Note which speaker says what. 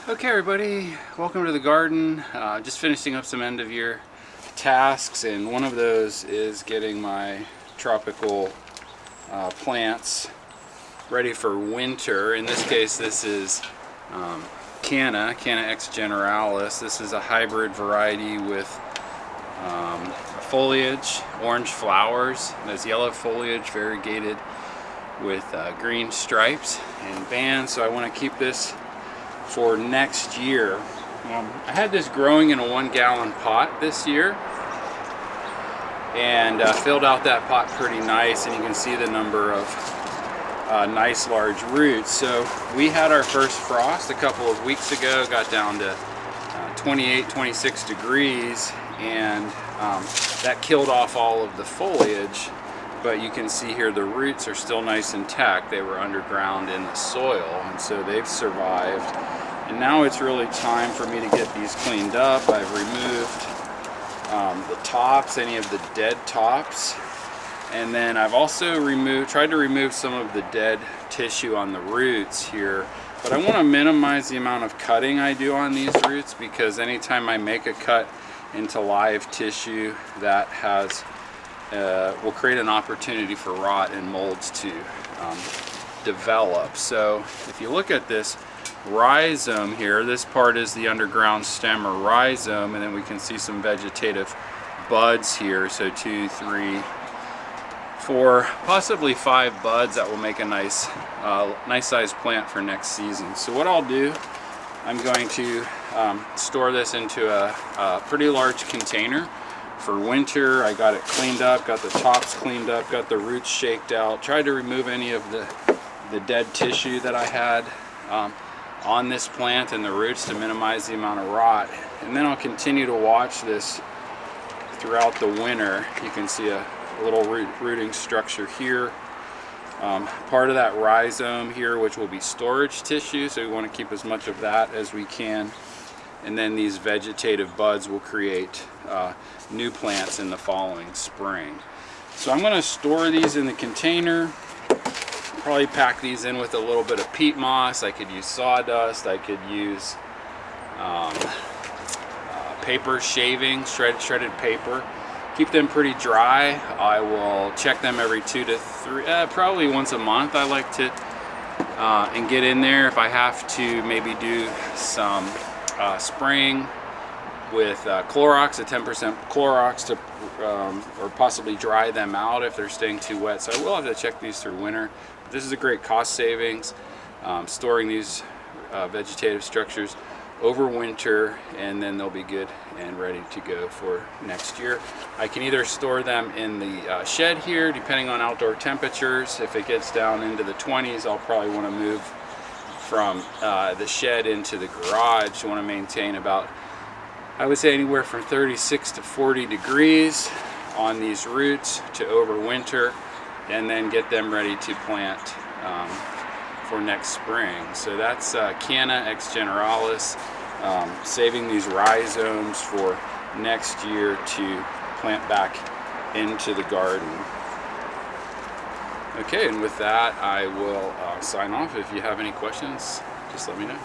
Speaker 1: Okay everybody, welcome to the garden. Just finishing up some end of year tasks, and one of those is getting my tropical plants ready for winter. In this case, this is Canna X generalis. This is a hybrid variety with foliage, orange flowers. It has yellow foliage variegated with green stripes and bands, so I want to keep this for next year. I had this growing in a 1-gallon pot this year and filled out that pot pretty nice, and you can see the number of nice large roots. So we had our first frost a couple of weeks ago, got down to 28, 26 degrees, and that killed off all of the foliage, but you can see here the roots are still nice intact. They were underground in the soil, and so they've survived. And now it's really time for me to get these cleaned up. I've removed the tops, any of the dead tops, and then I've also tried to remove some of the dead tissue on the roots here. But I want to minimize the amount of cutting I do on these roots, because anytime I make a cut into live tissue, that will create an opportunity for rot and molds to develop. So if you look at this rhizome here, this part is the underground stem or rhizome, and then we can see some vegetative buds here. So 2, 3, 4, possibly 5 buds that will make a nice sized plant for next season. So what I'll do, I'm going to store this into a pretty large container for winter. I got it cleaned up, got the tops cleaned up, got the roots shaked out, tried to remove any of the dead tissue that I had on this plant and the roots to minimize the amount of rot. And then I'll continue to watch this throughout the winter. You can see a little rooting structure here. Part of that rhizome here, which will be storage tissue, so we want to keep as much of that as we can. And then these vegetative buds will create new plants in the following spring. So I'm going to store these in the container. Probably pack these in with a little bit of peat moss. I could use sawdust. I could use paper shavings, shredded paper. Keep them pretty dry. I will check them every 2 to 3, probably once a month. I like to and get in there if I have to maybe do some spraying with Clorox, a 10% Clorox, to or possibly dry them out if they're staying too wet. So I will have to check these through winter. But this is a great cost savings, storing these vegetative structures over winter, and then they'll be good and ready to go for next year. I can either store them in the shed here, depending on outdoor temperatures. If it gets down into the 20s, I'll probably want to move from the shed into the garage. I want to maintain about, I would say, anywhere from 36 to 40 degrees on these roots to overwinter, and then get them ready to plant for next spring. So that's Canna X generalis, saving these rhizomes for next year to plant back into the garden. Okay, and with that, I will sign off. If you have any questions, just let me know.